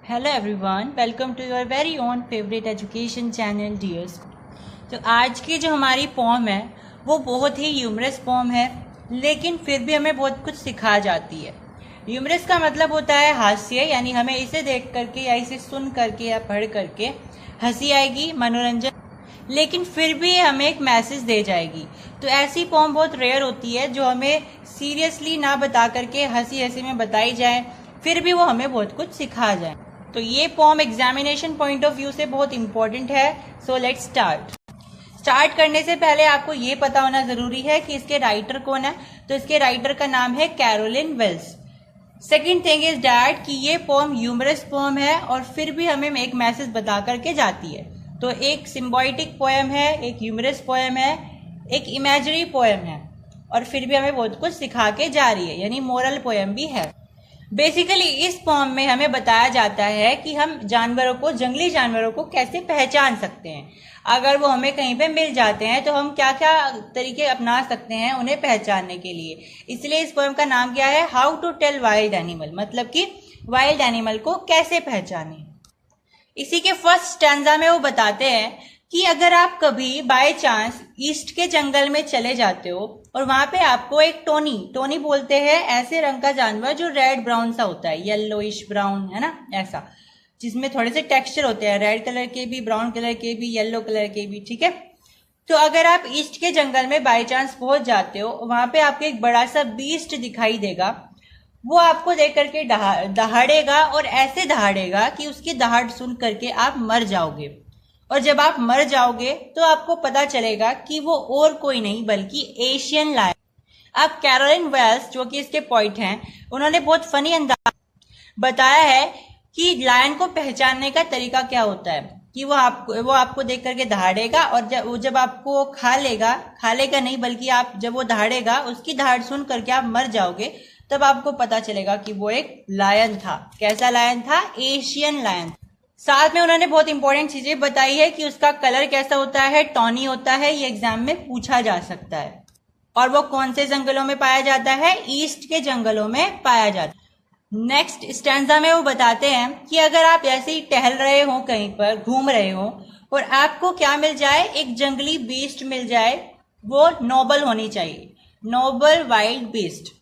Hello everyone, welcome to your very own favourite education channel dear school. तो आज की जो हमारी पोम है वो बहुत ही ह्यूमरस पोम है, लेकिन फिर भी हमें बहुत कुछ सिखा जाती है। ह्यूमरस का मतलब होता है हास्य, यानी हमें इसे देख करके या इसे सुन करके या पढ़ करके हंसी आएगी, मनोरंजन, लेकिन फिर भी हमें एक मैसेज दे जाएगी। तो ऐसी पोम बहुत रेयर होती है जो हमें सीरियसली ना बता करके हंसी हंसी में बताई जाए, फिर भी वो हमें बहुत कुछ सिखा जाए। तो ये poem examination point of view से बहुत इंपॉर्टेंट है। सो लेट्स स्टार्ट करने से पहले आपको ये पता होना जरूरी है कि इसके राइटर कौन है। तो इसके राइटर का नाम है Caroline Wells. Second thing is that कि ये पोम ह्यूमरस पोम है और फिर भी हमें एक मैसेज बता करके जाती है। तो एक सिम्बॉयटिक पोएम है, एक ह्यूमरस पोएम है, एक इमेजरी पोएम है, और फिर भी हमें बहुत कुछ सिखा के जा रही है, यानी मोरल पोएम भी है। बेसिकली इस पोम में हमें बताया जाता है कि हम जानवरों को, जंगली जानवरों को कैसे पहचान सकते हैं। अगर वो हमें कहीं पे मिल जाते हैं तो हम क्या क्या तरीके अपना सकते हैं उन्हें पहचानने के लिए। इसलिए इस पोम का नाम क्या है, how to tell wild animal, मतलब कि वाइल्ड एनिमल को कैसे पहचाने। इसी के फर्स्ट स्टैंजा में वो बताते हैं कि अगर आप कभी बाय चांस ईस्ट के जंगल में चले जाते हो और वहां पे आपको एक टोनी बोलते हैं ऐसे रंग का जानवर जो रेड ब्राउन सा होता है, येलोइश ब्राउन, है ना, ऐसा, जिसमें थोड़े से टेक्सचर होते हैं, रेड कलर के भी, ब्राउन कलर के भी, येलो कलर के भी, ठीक है। तो अगर आप ईस्ट के जंगल में बाय चांस पहुंच जाते हो, वहां पे आपको एक बड़ा सा बीस्ट दिखाई देगा। वो आपको देख करके दहाड़ेगा, और ऐसे दहाड़ेगा कि उसकी दहाड़ सुन करके आप मर जाओगे। और जब आप मर जाओगे तो आपको पता चलेगा कि वो और कोई नहीं बल्कि एशियन लायन। अब कैरोलिन वेल्स, जो कि इसके पोइट हैं, उन्होंने बहुत फनी अंदाज बताया है कि लायन को पहचानने का तरीका क्या होता है, कि वो आपको देख करके दहाड़ेगा, और जब आपको खा लेगा नहीं बल्कि आप जब वो दहाड़ेगा उसकी दहाड़ सुन करके आप मर जाओगे, तब आपको पता चलेगा कि वो एक लायन था। कैसा लायन था? Asian lion. साथ में उन्होंने बहुत इंपॉर्टेंट चीजें बताई है कि उसका कलर कैसा होता है, टॉनी होता है, ये एग्जाम में पूछा जा सकता है। और वो कौन से जंगलों में पाया जाता है? ईस्ट के जंगलों में पाया जाता है। नेक्स्ट स्टैंजा में वो बताते हैं कि अगर आप ऐसे ही टहल रहे हो, कहीं पर घूम रहे हो, और आपको क्या मिल जाए, एक जंगली बीस्ट मिल जाए, वो नोबल होनी चाहिए, नोबल वाइल्ड बीस्ट।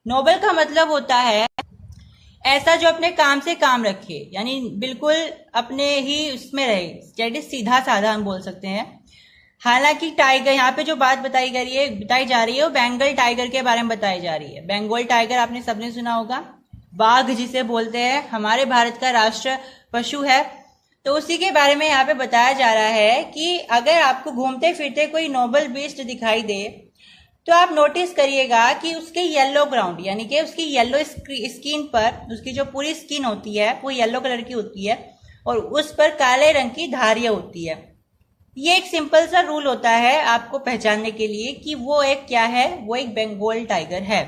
नोबल का मतलब होता है ऐसा जो अपने काम से काम रखे, यानी बिल्कुल अपने ही उसमें रहे, जैसे सीधा साधा हम बोल सकते हैं। हालांकि टाइगर, यहाँ पे जो बात बताई जा रही है वो बंगाल टाइगर के बारे में बताई जा रही है। बंगाल टाइगर आपने सबने सुना होगा, बाघ जिसे बोलते हैं, हमारे भारत का राष्ट्र पशु है। तो उसी के बारे में यहाँ पे बताया जा रहा है कि अगर आपको घूमते फिरते कोई नोबल बीस्ट दिखाई दे तो आप नोटिस करिएगा कि उसके येलो ग्राउंड, यानी कि उसकी येलो स्किन पर, उसकी जो पूरी स्किन होती है वो येलो कलर की होती है, और उस पर काले रंग की धारियां होती है। ये एक सिंपल सा रूल होता है आपको पहचानने के लिए कि वो एक क्या है, वो एक बंगाल टाइगर है।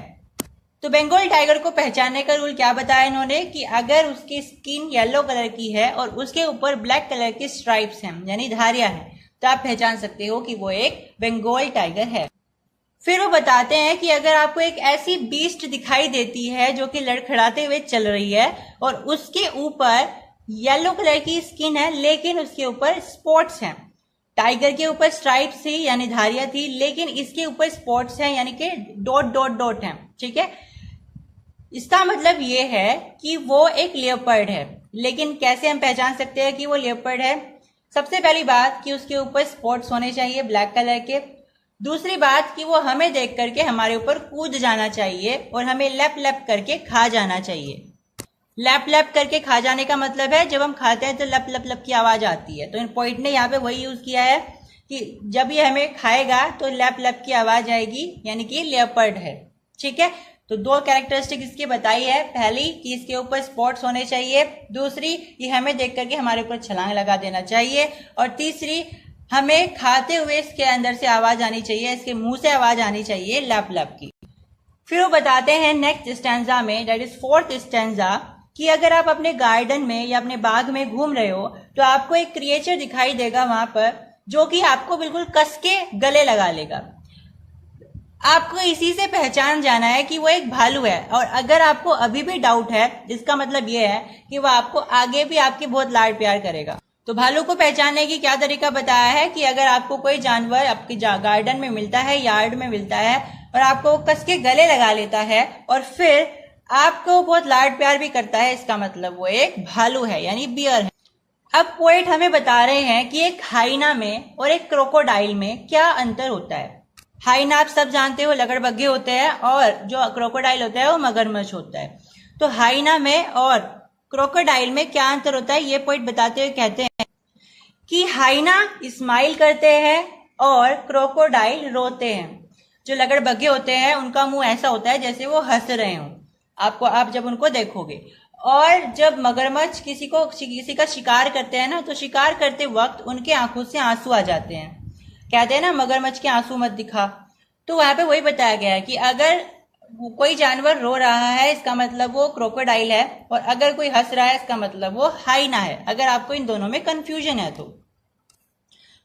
तो बंगाल टाइगर को पहचानने का रूल क्या बताया इन्होंने, कि अगर उसकी स्किन येलो कलर की है और उसके ऊपर ब्लैक कलर की स्ट्राइप्स हैं, यानी धारियां हैं, तो आप पहचान सकते हो कि वो एक बंगाल टाइगर है। फिर वो बताते हैं कि अगर आपको एक ऐसी बीस्ट दिखाई देती है जो कि लड़खड़ाते हुए चल रही है और उसके ऊपर येलो कलर की स्किन है लेकिन उसके ऊपर स्पॉट्स हैं, टाइगर के ऊपर स्ट्राइप्स थी यानी धारियां थी, लेकिन इसके ऊपर स्पॉट्स हैं यानी कि डॉट डॉट डॉट हैं, ठीक है। इसका मतलब ये है कि वो एक लेपर्ड है। लेकिन कैसे हम पहचान सकते हैं कि वो लेपर्ड है? सबसे पहली बात कि उसके ऊपर स्पॉट्स होने चाहिए ब्लैक कलर के। दूसरी बात कि वो हमें देख करके हमारे ऊपर कूद जाना चाहिए और हमें लैप लैप करके खा जाना चाहिए। लैप लैप करके खा जाने का मतलब है जब हम खाते हैं तो लप लप लप की आवाज आती है। तो इन पॉइंट ने यहाँ पे वही यूज किया है कि जब ये हमें खाएगा तो लैप लैप की आवाज आएगी, यानी कि लेपर्ड है, ठीक है। तो दो कैरेक्टरिस्टिक इसकी बताई है, पहली कि इसके ऊपर स्पॉट्स होने चाहिए, दूसरी ये हमें देख करके हमारे ऊपर छलांग लगा देना चाहिए, और तीसरी हमें खाते हुए इसके अंदर से आवाज आनी चाहिए, इसके मुंह से आवाज आनी चाहिए लैप लैप की। फिर वो बताते हैं नेक्स्ट स्टैंजा में, दैट इज फोर्थ स्टैंजा, कि अगर आप अपने गार्डन में या अपने बाग में घूम रहे हो तो आपको एक क्रिएचर दिखाई देगा वहां पर जो कि आपको बिल्कुल कस के गले लगा लेगा। आपको इसी से पहचान जाना है कि वो एक भालू है। और अगर आपको अभी भी डाउट है, इसका मतलब ये है कि वो आपको आगे भी आपकी बहुत लाड प्यार करेगा। तो भालू को पहचानने की क्या तरीका बताया है कि अगर आपको कोई जानवर आपके गार्डन में मिलता है, यार्ड में मिलता है, और आपको कस के गले लगा लेता है और फिर आपको बहुत लाड प्यार भी करता है, इसका मतलब वो एक भालू है, यानी बियर है। अब पोएट हमें बता रहे हैं कि एक हाइना में और एक क्रोकोडाइल में क्या अंतर होता है। हाइना आप सब जानते हो लगड़बग्घे होते हैं, और जो क्रोकोडाइल होता है वो मगरमच्छ होता है। तो हाइना में और क्रोकोडाइल में क्या अंतर होता है, ये पोएट बताते हुए कहते हैं कि हाइना स्माइल करते हैं और क्रोकोडाइल रोते हैं। जो लगड़बग्घे होते हैं उनका मुंह ऐसा होता है जैसे वो हंस रहे हों, आप जब उनको देखोगे। और जब मगरमच्छ किसी का शिकार करते हैं ना, तो शिकार करते वक्त उनके आंखों से आंसू आ जाते हैं। कहते हैं ना मगरमच्छ के आंसू मत दिखा। तो वहां पे वही बताया गया है कि अगर कोई जानवर रो रहा है इसका मतलब वो क्रोकोडाइल है, और अगर कोई हंस रहा है इसका मतलब वो हाइना है, अगर आपको इन दोनों में कंफ्यूजन है तो।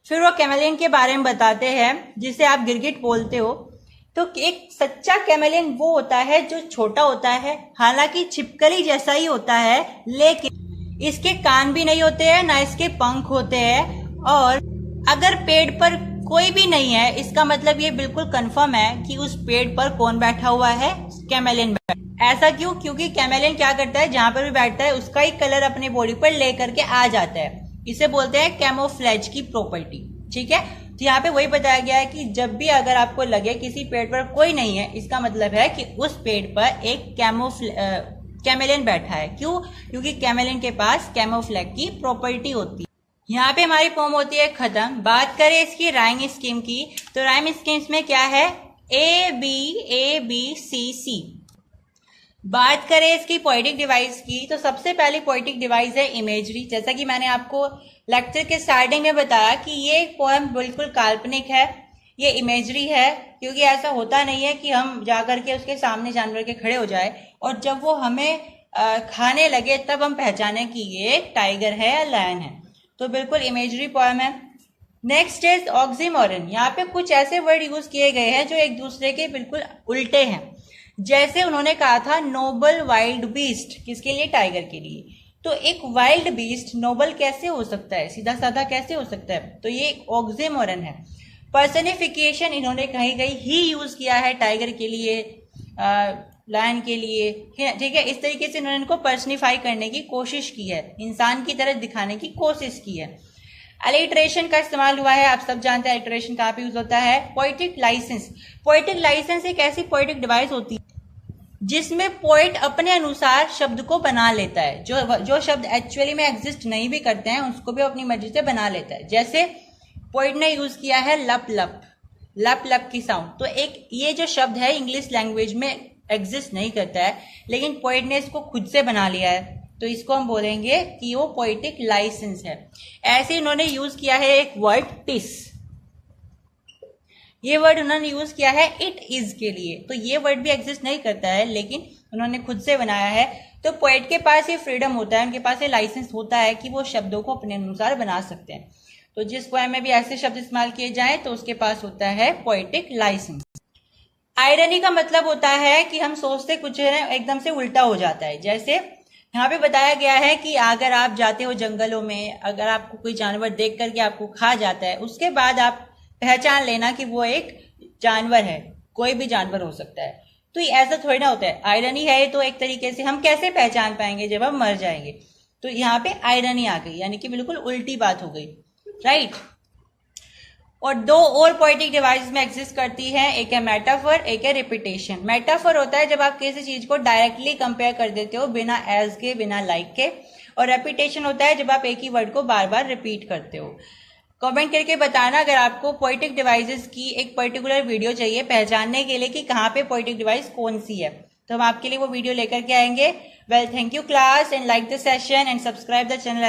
फिर वो कैमलियन के बारे में बताते हैं जिसे आप गिरगिट बोलते हो। तो एक सच्चा कैमलियन वो होता है जो छोटा होता है, हालांकि छिपकली जैसा ही होता है, लेकिन इसके कान भी नहीं होते हैं, ना इसके पंख होते हैं। और अगर पेड़ पर कोई भी नहीं है, इसका मतलब ये बिल्कुल कंफर्म है कि उस पेड़ पर कौन बैठा हुआ है, कैमलियन बैठा। ऐसा क्यों? क्योंकि कैमलियन क्या करता है, जहां पर भी बैठता है उसका ही कलर अपने बॉडी पर लेकर के आ जाता है। इसे बोलते हैं कैमोफ्लेज की प्रॉपर्टी। ठीक है, तो यहाँ पे वही बताया गया है कि जब भी अगर आपको लगे किसी पेड़ पर कोई नहीं है, इसका मतलब है कि उस पेड़ पर एक कैमलियन बैठा है। क्यों? क्योंकि कैमलियन के पास कैमोफ्लेज की प्रॉपर्टी होती है। यहाँ पे हमारी पोम होती है खत्म। बात करें इसकी राइम स्कीम की, तो राइम स्कीम्स में क्या है, ABABCC। बात करें इसकी पोएटिक डिवाइस की, तो सबसे पहली पोएटिक डिवाइस है इमेजरी। जैसा कि मैंने आपको लेक्चर के स्टार्टिंग में बताया कि ये पोएम बिल्कुल काल्पनिक है, ये इमेजरी है। क्योंकि ऐसा होता नहीं है कि हम जाकर के उसके सामने जानवर के खड़े हो जाए और जब वो हमें खाने लगे तब हम पहचाने कि ये टाइगर है या लायन है। तो बिल्कुल इमेजरी पोएम है। Next is oxymoron. यहाँ पे कुछ ऐसे वर्ड यूज किए गए हैं जो एक दूसरे के बिल्कुल उल्टे हैं। जैसे उन्होंने कहा था नोबल वाइल्ड बीस्ट, किसके लिए? टाइगर के लिए। तो एक वाइल्ड बीस्ट नोबल कैसे हो सकता है, सीधा साधा कैसे हो सकता है? तो ये एक ऑक्सीमोरन है। पर्सनिफिकेशन इन्होंने कहीं कहीं ही यूज किया है टाइगर के लिए, लायन के लिए। ठीक है, इस तरीके से इन्होंने इनको पर्सनिफाई करने की कोशिश की है, इंसान की तरह दिखाने की कोशिश की है। अलिटरेशन का इस्तेमाल हुआ है, आप सब जानते हैं अलिटरेशन कहाँ पे यूज होता है। Poetic licence. पोएटिक लाइसेंस एक ऐसी पोएटिक डिवाइस होती है जिसमें पोएट अपने अनुसार शब्द को बना लेता है। जो शब्द एक्चुअली में एग्जिस्ट नहीं भी करते हैं उसको भी अपनी मर्जी से बना लेता है। जैसे पोएट ने यूज किया है लप लप, लप लप की साउंड। तो एक ये जो शब्द है इंग्लिश लैंग्वेज में एग्जिस्ट नहीं करता है, लेकिन पोएट ने इसको खुद से बना लिया है, तो इसको हम बोलेंगे कि वो पोएटिक लाइसेंस है। ऐसे इन्होंने यूज किया है एक वर्ड टिस। ये वर्ड उन्होंने यूज किया है इट इज के लिए। तो ये वर्ड भी एग्जिस्ट नहीं करता है, लेकिन उन्होंने खुद से बनाया है। तो पोएट के पास ये फ्रीडम होता है, उनके पास ये लाइसेंस होता है कि वो शब्दों को अपने अनुसार बना सकते हैं। तो जिस पोएम में भी ऐसे शब्द इस्तेमाल किए जाएं तो उसके पास होता है पोएटिक लाइसेंस। आयरनी का मतलब होता है कि हम सोचते कुछ है एकदम से उल्टा हो जाता है। जैसे यहाँ पे बताया गया है कि अगर आप जाते हो जंगलों में, अगर आपको कोई जानवर देख करके आपको खा जाता है, उसके बाद आप पहचान लेना कि वो एक जानवर है, कोई भी जानवर हो सकता है। तो ऐसा थोड़ी ना होता है, आयरनी है तो एक तरीके से हम कैसे पहचान पाएंगे जब हम मर जाएंगे। तो यहाँ पे आयरनी आ गई, यानी कि बिल्कुल उल्टी बात हो गई, राइट। और दो और पोएटिक डिवाइस में एग्जिस्ट करती है, एक है मेटाफर, एक है रिपीटेशन। मेटाफर होता है जब आप किसी चीज को डायरेक्टली कंपेयर कर देते हो बिना एज के, बिना लाइक के। और रेपिटेशन होता है जब आप एक ही वर्ड को बार बार रिपीट करते हो। कमेंट करके बताना अगर आपको पोएटिक डिवाइसेस की एक पर्टिकुलर वीडियो चाहिए पहचानने के लिए कि कहाँ पे पोएटिक डिवाइस कौन सी है, तो हम आपके लिए वो वीडियो लेकर के आएंगे। Well, thank you class, and like the session and subscribe the channel.